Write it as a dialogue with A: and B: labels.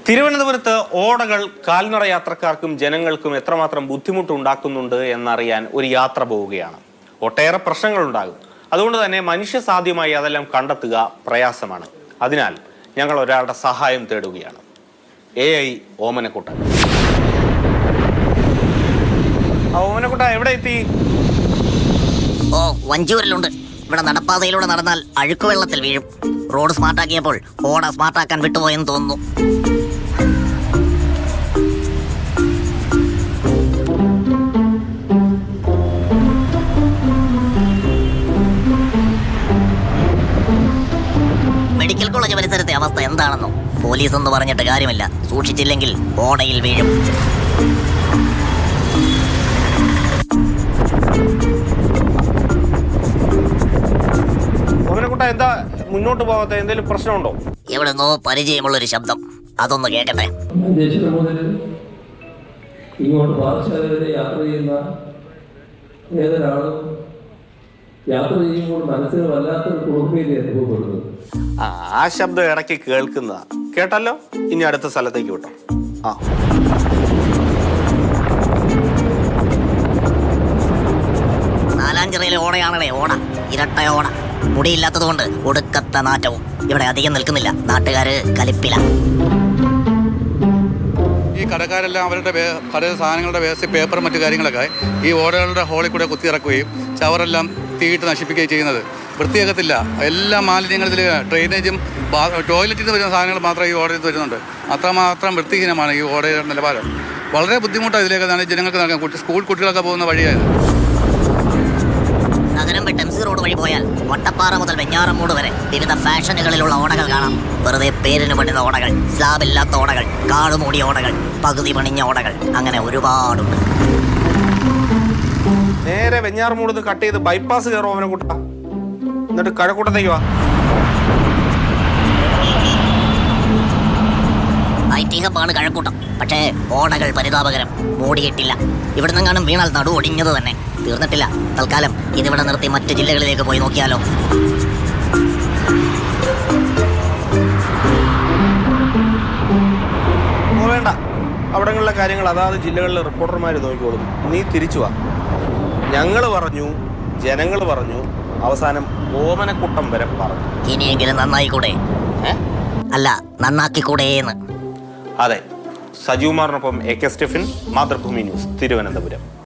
A: തിരുവനന്തപുരത്ത് ഓടകൾ കാൽനട യാത്രക്കാർക്കും ജനങ്ങൾക്കും എത്രമാത്രം ബുദ്ധിമുട്ടുണ്ടാക്കുന്നുണ്ട് എന്നറിയാൻ ഒരു യാത്ര പോവുകയാണ്. ഒട്ടേറെ പ്രശ്നങ്ങളുണ്ടാകും. അതുകൊണ്ട് തന്നെ മനുഷ്യസാധ്യമായി അതെല്ലാം കണ്ടെത്തുക പ്രയാസമാണ്. അതിനാൽ ഞങ്ങൾ ഒരാളുടെ സഹായം തേടുകയാണ്. AI ഓമനക്കുട്ടൻ. ഓമനക്കുട്ട എവിടെ എത്തി?
B: വഞ്ചൂരിലുണ്ട്. ഇവിടെ നടപ്പാതയിലൂടെ നടന്നാൽ അഴുക്കുവെള്ളത്തിൽ വീഴും. റോഡ് സ്മാർട്ടാക്കിയപ്പോൾ ഓട സ്മാർട്ടാക്കാൻ വിട്ടുപോയെന്ന് തോന്നുന്നു. മെഡിക്കൽ കോളേജ് പരിസരത്തെ അവസ്ഥ എന്താണെന്നോ? പോലീസ് എന്ന് പറഞ്ഞിട്ട് കാര്യമില്ല. സൂക്ഷിച്ചില്ലെങ്കിൽ ഓടയിൽ വീഴും.
A: എന്താ മുന്നോട്ട് പോകാത്ത? എന്തെങ്കിലും പ്രശ്നമുണ്ടോ?
B: എവിടെന്നോ പരിചയമുള്ളൊരു ശബ്ദം. അതൊന്ന് കേൾക്കട്ടെ.
C: ഇങ്ങോട്ട് പാഠശാല വരെ യാത്ര ചെയ്യുന്ന ഏതൊരാളും യാത്ര ചെയ്യുമ്പോൾ മനസ്സിന് വല്ലാത്തൊരു കുളിർമയിൽ അനുഭവപ്പെടുന്നത്.
A: ആ ശബ്ദം ഇടയ്ക്ക് കേൾക്കുന്നതാ. കേട്ടല്ലോ. ഇനി അടുത്ത സ്ഥലത്തേക്ക് വിട്ടോ.
B: നാലാഞ്ചിറയിലെ ഓടയാണല്ലേ ഓട. ഇരട്ട ഓട. മുടിയില്ലാത്തത് കൊണ്ട് ഒടുക്കത്ത നാറ്റവും. ഇവിടെ അധികം നിൽക്കുന്നില്ല. നാട്ടുകാര് കലിപ്പില.
D: ഈ കടക്കാരെല്ലാം അവരുടെ കടയിൽ സാധനങ്ങളുടെ വേസ്റ്റ് പേപ്പർ മറ്റു കാര്യങ്ങളൊക്കെ ഈ ഓടകളുടെ ഹോളിൽ കൂടെ കുത്തിയിറക്കുകയും ചവറെല്ലാം തീയിട്ട് നശിപ്പിക്കുകയും ചെയ്യുന്നത് വൃത്തിയാക്കത്തില്ല. എല്ലാ മാലിന്യങ്ങളിൽ ഡ്രെയിനേജും ടോയ്ലറ്റിൽ നിന്ന് വരുന്ന സാധനങ്ങൾ മാത്രമേ ഈ ഓടയിൽ വരുന്നുണ്ട്. അത്രമാത്രം വൃത്തിഹീനമാണ് ഈ ഓടയുടെ നിലവാരം. വളരെ ബുദ്ധിമുട്ടാണ് ഇതിലേക്ക് ജനങ്ങൾക്ക് നടക്കാൻ. സ്കൂൾ കുട്ടികളൊക്കെ പോകുന്ന വഴിയായത്.
B: നഗരം വിട്ട് MC റോഡ് വഴി പോയാൽ വട്ടപ്പാറ മുതൽ വെഞ്ഞാറമ്മൂട് വരെ വിവിധ ഫാഷനുകളിലുള്ള ഓടകൾ കാണാം. വെറുതെ പേരിന് പണിത ഓടകൾ, സ്ലാബില്ലാത്ത ഓടകൾ, കാടുമൂടിയ ഓടകൾ, പകുതി പണിഞ്ഞ ഓടകൾ, അങ്ങനെ ഒരുപാടുണ്ട്.
A: നേരെ വെഞ്ഞാറമ്മൂട് കട്ട് ചെയ്ത് ബൈപ്പാസ് കയറും ഓമനക്കുട്ട. എന്നിട്ട് കഴക്കൂട്ടത്തേക്ക് വാ.
B: IT ഹബ്ബാണ് കഴക്കൂട്ടം. പക്ഷേ ഓടകൾ പരിതാപകരം. മൂടിയിട്ടില്ല. ഇവിടെ നിന്നെങ്ങാനും വീണാൽ നടു ഒടിഞ്ഞത് തന്നെ. തീർന്നിട്ടില്ല. തൽക്കാലം ഇതിവിടെ നിർത്തി മറ്റു ജില്ലകളിലേക്ക് പോയി നോക്കിയാലോ?
A: വേണ്ട, അവിടങ്ങളിലെ കാര്യങ്ങൾ അതാത് ജില്ലകളിലെ റിപ്പോർട്ടർമാർ നോക്കിക്കോളും. നീ തിരിച്ചു വാ. ഞങ്ങൾ പറഞ്ഞു, ജനങ്ങൾ പറഞ്ഞു, അവസാനം ഓമനക്കുട്ടം വരെ പറഞ്ഞു.
B: ഇനിയെങ്കിലും നന്നായിക്കൂടെ? അല്ല, നന്നാക്കിക്കൂടേന്ന്.
A: അതെ. സജീവ്കുമാറിനൊപ്പം AK സ്റ്റെഫിൻ, മാതൃഭൂമി ന്യൂസ്, തിരുവനന്തപുരം.